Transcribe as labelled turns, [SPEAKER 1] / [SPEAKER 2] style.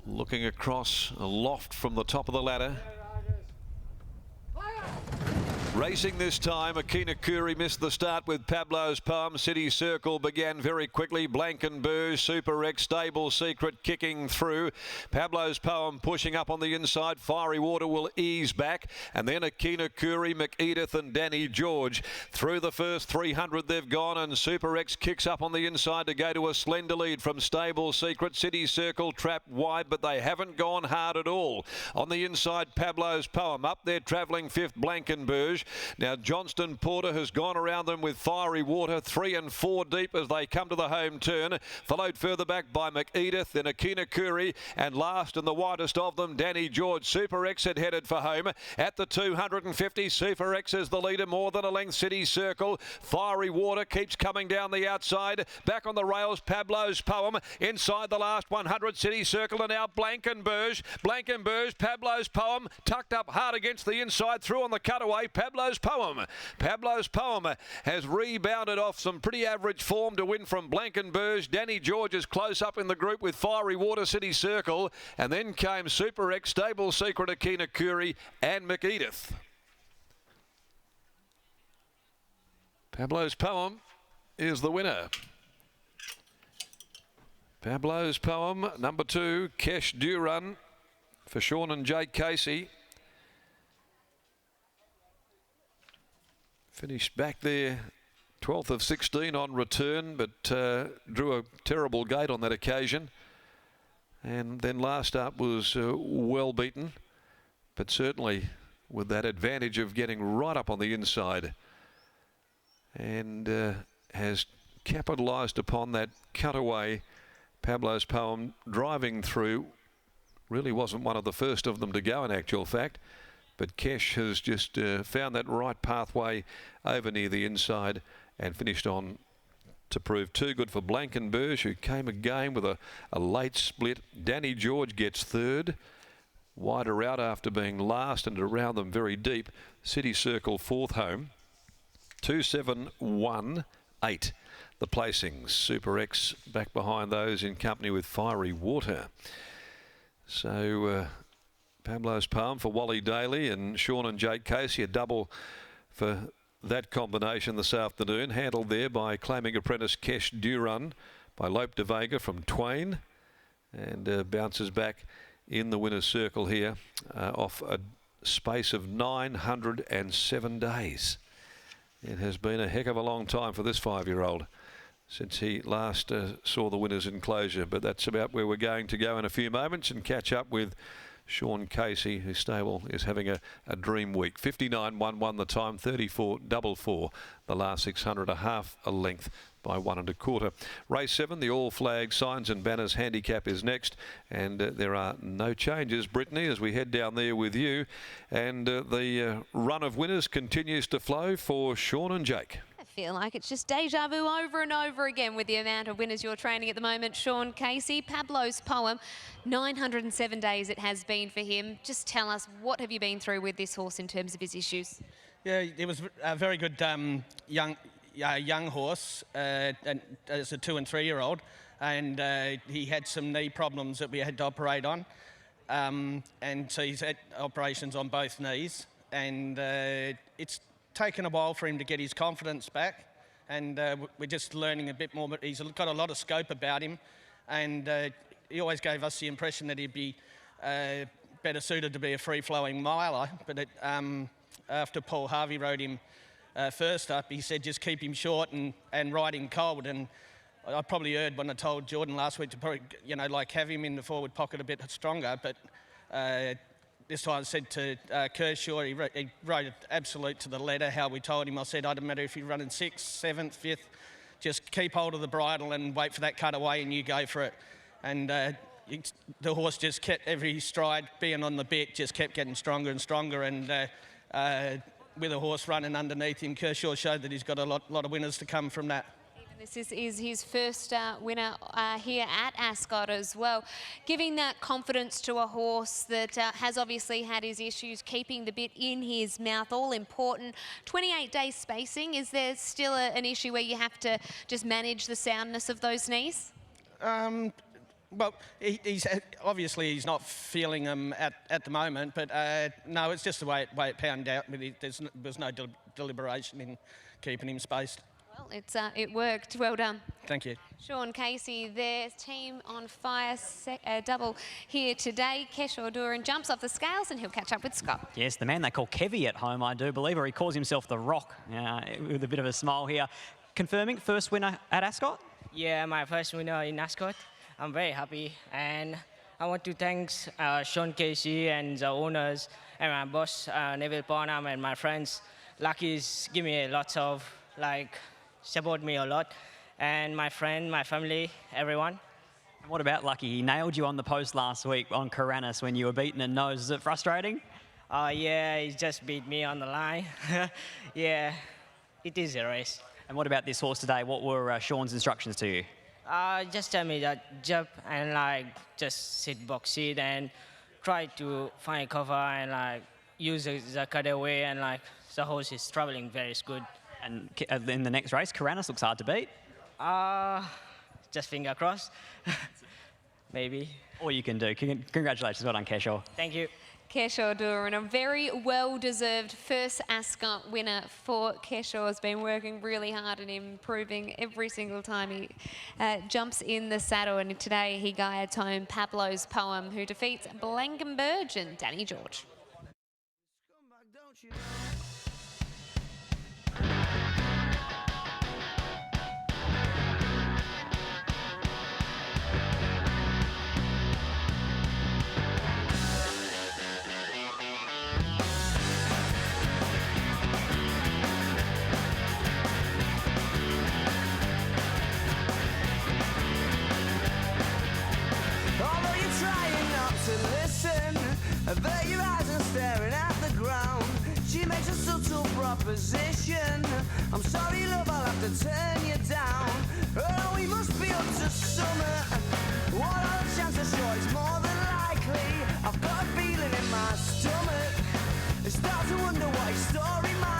[SPEAKER 1] Looking across a loft from the top of the ladder. Racing this time, Akina Kuri missed the start with Pablo's Poem. City Circle began very quickly. Blankenberg, Super X, Stable Secret kicking through. Pablo's Poem pushing up on the inside. Fiery Water will ease back. And then Akina Kuri, McEdith and Danny George. Through the first 300 they've gone, and Super X kicks up on the inside to go to a slender lead from Stable Secret. City Circle trapped wide, but they haven't gone hard at all. On the inside, Pablo's Poem. Up there travelling fifth, Blankenberg. Now Johnston Porter has gone around them with Fiery Water, 3 and 4 deep as they come to the home turn, followed further back by McEdith, then Akina Kuri, and last and the widest of them, Danny George. Super X had headed for home at the 250. Super X is the leader, more than a length. City Circle, Fiery Water keeps coming down the outside, back on the rails, Pablo's Poem inside the last 100. City Circle, and now Blankenberg, Pablo's Poem tucked up hard against the inside, through on the cutaway. Pablo's Poem has rebounded off some pretty average form to win from Blankenberg. Danny George is close up in the group with Fiery Water, City Circle, and then came Super X, Stable Secret, Akina Kuri and McEdith. Pablo's Poem is the winner. Pablo's Poem, number 2, Kesh Duran for Sean and Jake Casey. Finished back there, 12th of 16 on return, but drew a terrible gate on that occasion. And then last up was well beaten, but certainly with that advantage of getting right up on the inside. And has capitalised upon that cutaway. Pablo's Poem driving through. Really wasn't one of the first of them to go in actual fact. But Kesh has just found that right pathway over near the inside and finished on to prove too good for Blankenberg, who came again with a late split. Danny George gets third, wider out after being last and around them very deep. City Circle fourth home, 2-7-1-8. The placings. Super X back behind those in company with Fiery Water. So Pablo's Poem for Wally Daly and Sean and Jake Casey, a double for that combination this afternoon, handled there by claiming apprentice Kesh Duran by Lope de Vega from Twain, and bounces back in the winner's circle here off a space of 907 days. It has been a heck of a long time for this 5-year-old since he last saw the winner's enclosure, but that's about where we're going to go in a few moments and catch up with Sean Casey, whose stable is having a dream week. 59.11 the time, 34.44 the last 600, a half a length by 1 1/4. Race 7, the All Flag Signs and Banners handicap is next, and there are no changes, Brittany, as we head down there with you. And the run of winners continues to flow for Sean and Jake.
[SPEAKER 2] I feel like it's just deja vu over and over again with the amount of winners you're training at the moment. Sean Casey, Pablo's Poem, 907 days it has been for him. Just tell us, what have you been through with this horse in terms of his issues?
[SPEAKER 3] Yeah, it was a very good young horse, and as a 2- and 3-year-old, and he had some knee problems that we had to operate on, and so he's had operations on both knees, and it's taken a while for him to get his confidence back, and we're just learning a bit more, but he's got a lot of scope about him, and he always gave us the impression that he'd be better suited to be a free-flowing miler, but after Paul Harvey rode him first up, he said just keep him short and ride him cold, and I probably heard when I told Jordan last week to probably, have him in the forward pocket a bit stronger, but this time I said to Kershaw, he rode it absolute to the letter, how we told him. I said, I don't matter if you're running 6th, 7th, 5th, just keep hold of the bridle and wait for that cutaway and you go for it. And the horse just kept, every stride being on the bit, just kept getting stronger and stronger, and with a horse running underneath him, Kershaw showed that he's got a lot of winners to come from that.
[SPEAKER 2] This is his first winner here at Ascot as well. Giving that confidence to a horse that has obviously had his issues, keeping the bit in his mouth, all important. 28-day spacing, is there still an issue where you have to just manage the soundness of those knees?
[SPEAKER 3] Well, he's obviously not feeling them at the moment, but no, it's just the way it panned out. There's no deliberation in keeping him spaced.
[SPEAKER 2] Well, it worked. Well done.
[SPEAKER 3] Thank you.
[SPEAKER 2] Sean Casey, their team on fire, double here today. Keshaw Duran jumps off the scales and he'll catch up with Scott.
[SPEAKER 4] Yes, the man they call Kevy at home, I do believe, or he calls himself the Rock, with a bit of a smile here. Confirming, first winner at Ascot?
[SPEAKER 5] Yeah, my first winner in Ascot. I'm very happy, and I want to thank Sean Casey and the owners and my boss, Neville Bonham, and my friends. Lucky's give me lots of, support me a lot. And my friend, my family, everyone.
[SPEAKER 4] And what about Lucky? He nailed you on the post last week on Karanis when you were beaten and nose. Is it frustrating?
[SPEAKER 5] Yeah, he just beat me on the line. Yeah, it is a race.
[SPEAKER 4] And what about this horse today? What were Sean's instructions to you?
[SPEAKER 5] Just tell me that jump and just sit box seat and try to find cover and use the cutaway and the horse is traveling very good.
[SPEAKER 4] And in the next race, Karanis looks hard to beat.
[SPEAKER 5] Just finger crossed, maybe.
[SPEAKER 4] All you can do. Congratulations, well done, Keshaw.
[SPEAKER 5] Thank you.
[SPEAKER 2] Keshaw Duran, a very well-deserved first Ascot winner for Keshaw. Has been working really hard and improving every single time he jumps in the saddle. And today he guides home Pablo's Poem, who defeats Blankenberge and Danny George.
[SPEAKER 6] But your eyes are staring at the ground. She makes a subtle proposition. I'm sorry, love, I'll have to turn you down. Oh, we must be up to summer. What are the chances? Sure, it's more than likely. I've got a feeling in my stomach. I start to wonder what his story might